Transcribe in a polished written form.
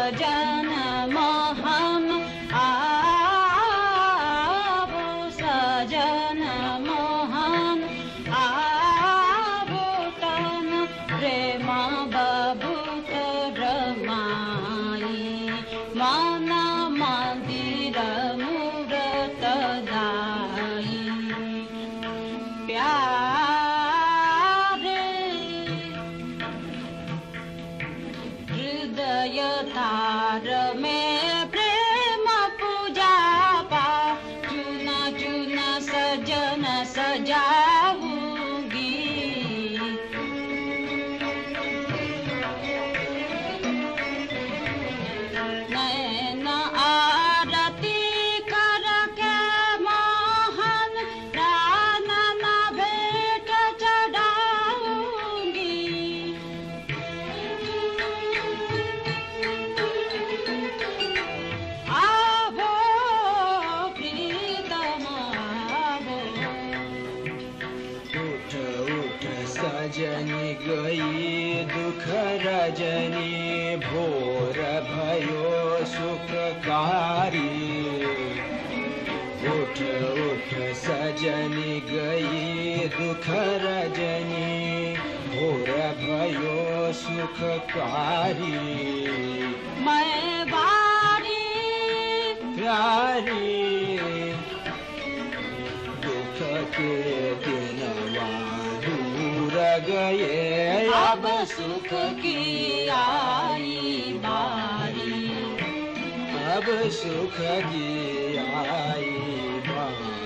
सजन मोहन आवो सजन मोहन आवो तन प्रेम बभूत रमाई मन मंदिर मूरत दाई प्यारे हृदय तार में प्रेम पूजा पा चुना चुना सजन सजाऊंगी नैन आरती करके मोहन प्राणन भेंट चढ़ाऊंगी आवो प्रीतम आवो उठ उठ सजनी गई दुख रजनी भोर भयो सुखकारी उठ उठ सजनी गई दुख रजनी भोर भयो सुखकारी मैं बारी प्यारी दुख के दिनवा दूर गए अब सुख की आई बारी अब सुख की आई बारी